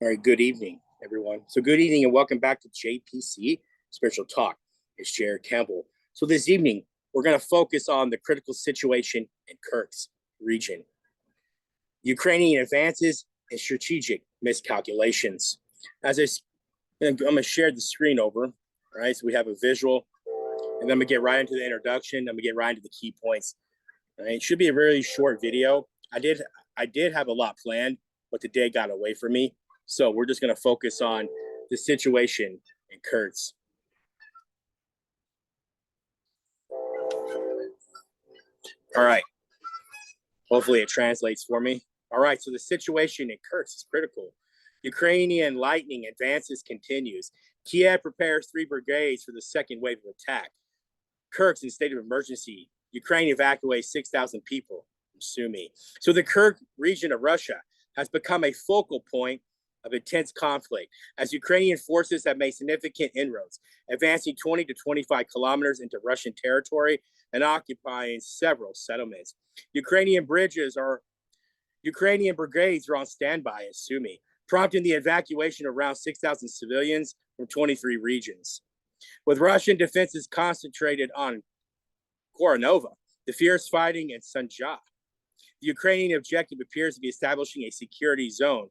All right, good evening, everyone. So good evening and welcome back to JPC Spiritual Talk. It's Jared Campbell. So this evening, we're going to focus on the critical situation in Kursk region, Ukrainian advances and strategic miscalculations. I'm going to share the screen over, all right? So we have a visual, and then I'm going to get right into the introduction. I'm going to get right into the key points. All right, it should be a really short video. I did have a lot planned, but the day got away from me. So we're just going to focus on the situation in Kursk. All right. Hopefully it translates for me. All right. So the situation in Kursk is critical. Ukrainian lightning advances continues. Kiev prepares 3 brigades for the second wave of attack. Kursk in state of emergency. Ukraine evacuates 6,000 people from Sumy. So the Kursk region of Russia has become a focal point of intense conflict as Ukrainian forces have made significant inroads, advancing 20 to 25 kilometers into Russian territory and occupying several settlements. Ukrainian brigades are on standby at Sumy, prompting the evacuation of around 6,000 civilians from 23 regions. With Russian defenses concentrated on Korenevo, the fierce fighting in Sunja, the Ukrainian objective appears to be establishing a security zone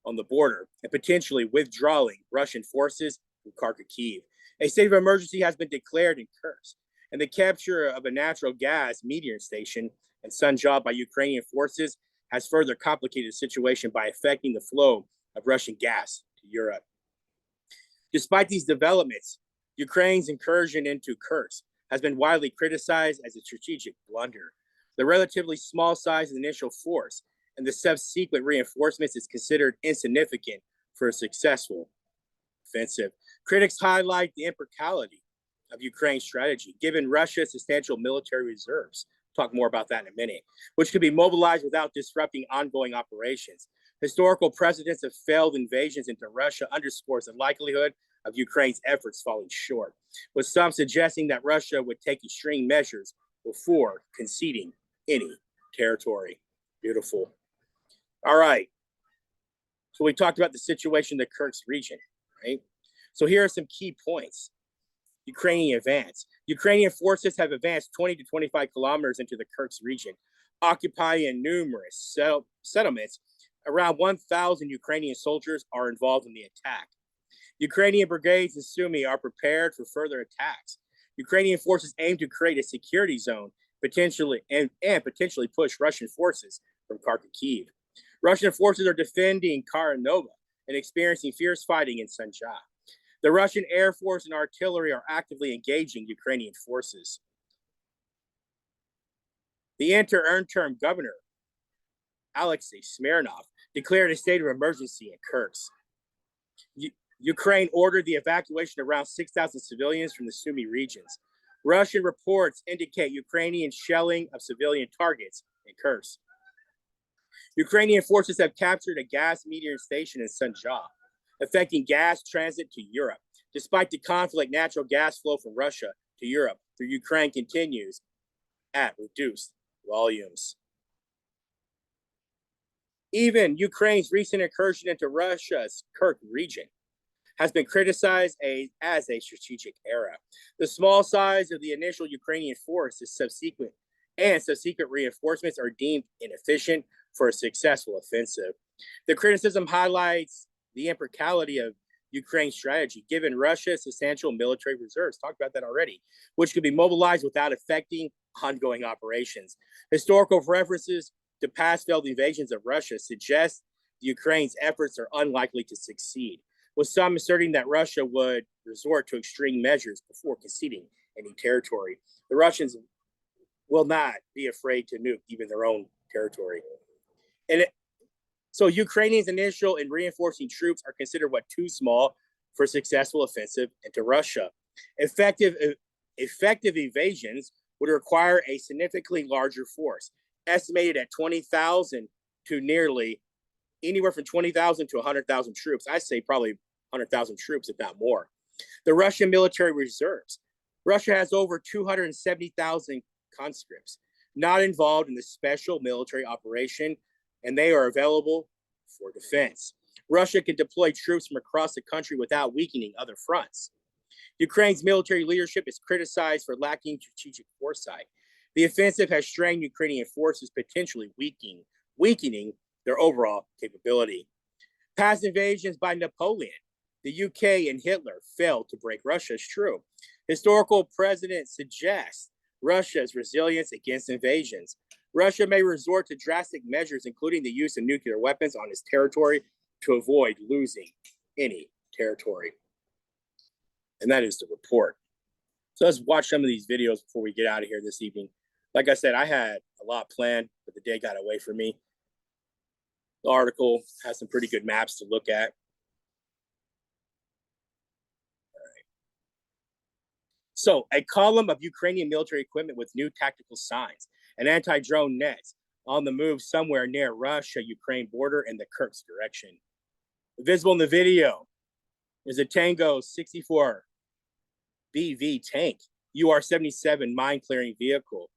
on the border and potentially withdrawing Russian forces from Kharkiv. A state of emergency has been declared in Kursk, and the capture of a natural gas metering station in Sunja by Ukrainian forces has further complicated the situation by affecting the flow of Russian gas to Europe. Despite these developments, Ukraine's incursion into Kursk has been widely criticized as a strategic blunder. The relatively small size of the initial force and the subsequent reinforcements is considered insignificant for a successful offensive. Critics highlight the impracticality of Ukraine's strategy, given Russia's substantial military reserves. Talk more about that in a minute, which could be mobilized without disrupting ongoing operations. Historical precedents of failed invasions into Russia underscores the likelihood of Ukraine's efforts falling short, with some suggesting that Russia would take extreme measures before conceding any territory. Beautiful. All right. So we talked about the situation in the Kursk region, right? So here are some key points. Ukrainian advance. Ukrainian forces have advanced 20 to 25 kilometers into the Kursk region, occupying numerous settlements. Around 1,000 Ukrainian soldiers are involved in the attack. Ukrainian brigades in Sumy are prepared for further attacks. Ukrainian forces aim to create a security zone, potentially push Russian forces from Kharkiv. Russian forces are defending Korenevo and experiencing fierce fighting in Sunja. The Russian Air Force and artillery are actively engaging Ukrainian forces. The interim governor, Alexei Smirnov, declared a state of emergency in Kursk. Ukraine ordered the evacuation of around 6,000 civilians from the Sumy regions. Russian reports indicate Ukrainian shelling of civilian targets in Kursk. Ukrainian forces have captured a gas metering station in Sunja, affecting gas transit to Europe. Despite the conflict, natural gas flow from Russia to Europe through Ukraine continues at reduced volumes. Even Ukraine's recent incursion into Russia's Kursk region has been criticized as a strategic error. The small size of the initial Ukrainian force is subsequent reinforcements are deemed inefficient for a successful offensive. The criticism highlights the impracticality of Ukraine's strategy, given Russia's substantial military reserves. Talked about that already, which could be mobilized without affecting ongoing operations. Historical references to past failed invasions of Russia suggest Ukraine's efforts are unlikely to succeed, with some asserting that Russia would resort to extreme measures before conceding any territory. The Russians will not be afraid to nuke even their own territory. So Ukrainians' initial and reinforcing troops are considered too small for a successful offensive into Russia. Effective evasions would require a significantly larger force, estimated at 20,000 to nearly anywhere from 20,000 to 100,000 troops. I say probably 100,000 troops, if not more. The Russian military reserves. Russia has over 270,000 conscripts not involved in the special military operation, and they are available for defense. Russia can deploy troops from across the country without weakening other fronts. Ukraine's military leadership is criticized for lacking strategic foresight. The offensive has strained Ukrainian forces, potentially weakening their overall capability. Past invasions by Napoleon, the UK, and Hitler failed to break Russia is true. Historical precedents suggest Russia's resilience against invasions. Russia may resort to drastic measures, including the use of nuclear weapons on its territory, to avoid losing any territory. And that is the report. So let's watch some of these videos before we get out of here this evening. Like I said, I had a lot planned, but the day got away from me. The article has some pretty good maps to look at. All right. So, a column of Ukrainian military equipment with new tactical signs, an anti-drone nets on the move somewhere near Russia-Ukraine border in the Kursk direction. Visible in the video is a Tango 64 BV tank, UR-77 mine-clearing vehicle,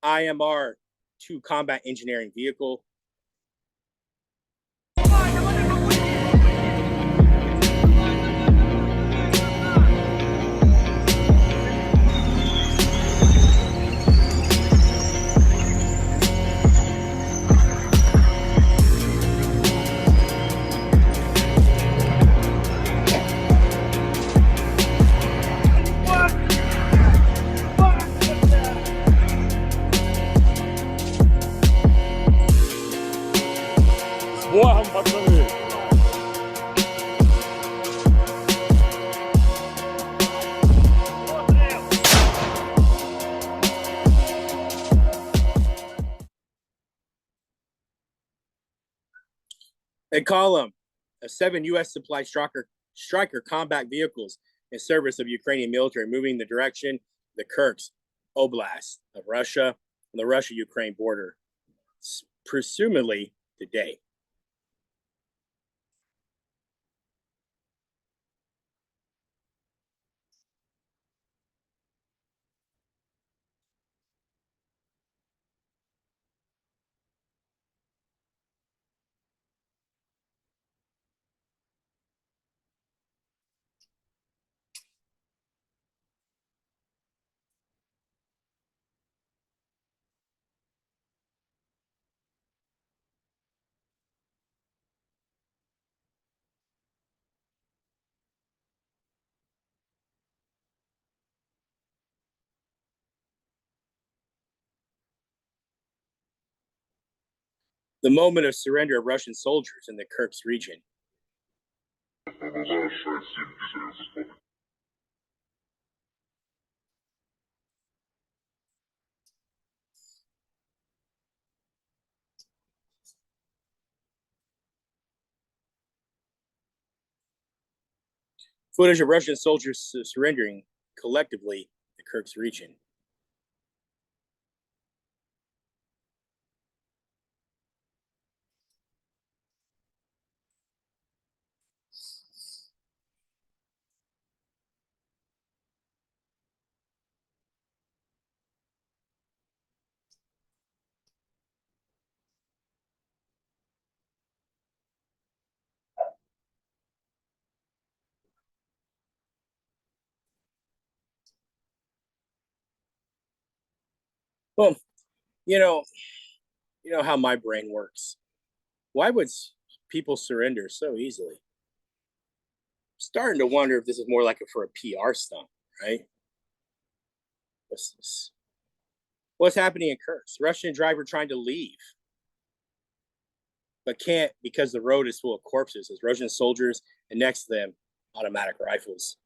IMR-2 combat engineering vehicle. Богом, пацаны! A column of 7 U.S. supply Striker combat vehicles in service of Ukrainian military moving in the direction of the Kursk Oblast of Russia on the Russia-Ukraine border, presumably today. The moment of surrender of Russian soldiers in the Kursk region. Footage of Russian soldiers surrendering collectively the Kursk region. Well, you know how my brain works. Why would people surrender so easily? I'm starting to wonder if this is more like for a PR stunt, right? What's happening in Kursk? Russian driver trying to leave, but can't because the road is full of corpses as Russian soldiers and next to them automatic rifles.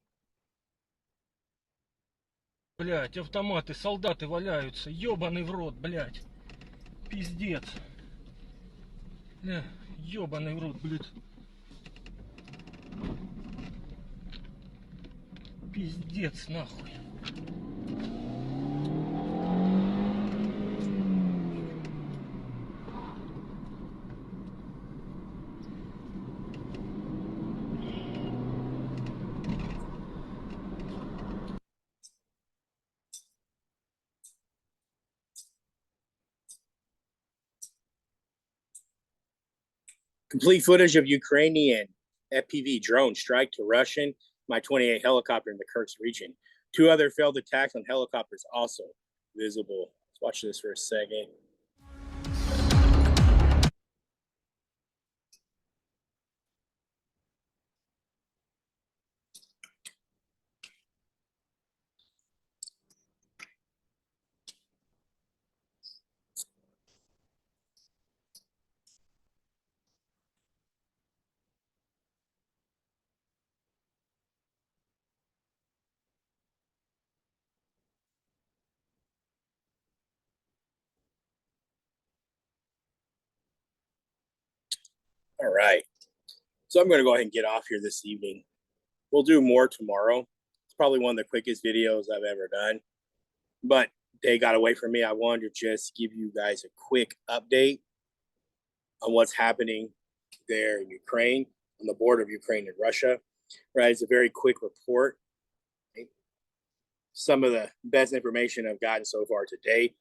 Блять, автоматы, солдаты валяются, ёбаный в рот, блять. Пиздец. Бля, ёбаный в рот, блять. Пиздец, нахуй. Complete footage of Ukrainian FPV drone strike to Russian Mi-28 helicopter in the Kursk region. 2 other failed attacks on helicopters also visible. Let's watch this for a second. All right. So I'm going to go ahead and get off here this evening. We'll do more tomorrow. It's probably one of the quickest videos I've ever done. But they got away from me. I wanted to just give you guys a quick update on what's happening there in Ukraine, on the border of Ukraine and Russia. Right, it's a very quick report. Some of the best information I've gotten so far today.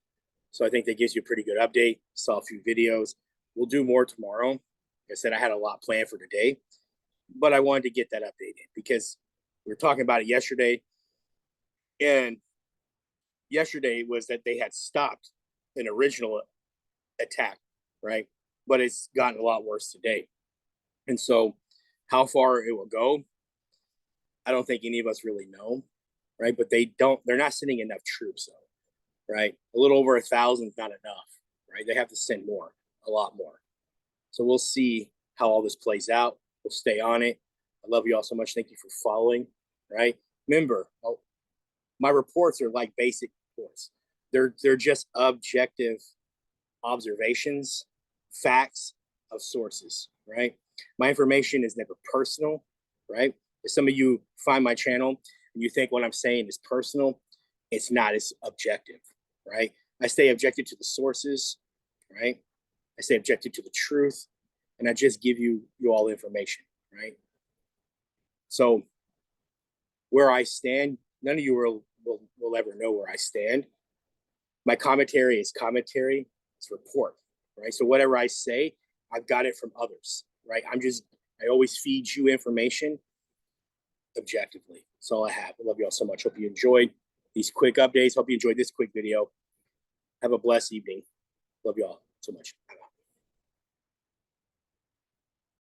So I think that gives you a pretty good update. Saw a few videos. We'll do more tomorrow. Like I said, I had a lot planned for today, but I wanted to get that updated because we were talking about it yesterday. And yesterday was that they had stopped an original attack, right? But it's gotten a lot worse today. And so how far it will go, I don't think any of us really know, right? But they're not sending enough troops, though, right? A little over 1,000 is not enough, right? They have to send more, a lot more. So we'll see how all this plays out. We'll stay on it. I love you all so much. Thank you for following, right? Remember, my reports are like basic reports. They're just objective observations, facts of sources, right? My information is never personal, right? If some of you find my channel and you think what I'm saying is personal, it's not as objective, right? I stay objective to the sources, right? I stay objective to the truth, and I just give you all information, right? So where I stand, none of you will ever know where I stand. My commentary is commentary, it's report, right? So whatever I say, I've got it from others, right? I always feed you information objectively. That's all I have. I love you all so much. Hope you enjoyed these quick updates. Hope you enjoyed this quick video. Have a blessed evening. Love you all so much.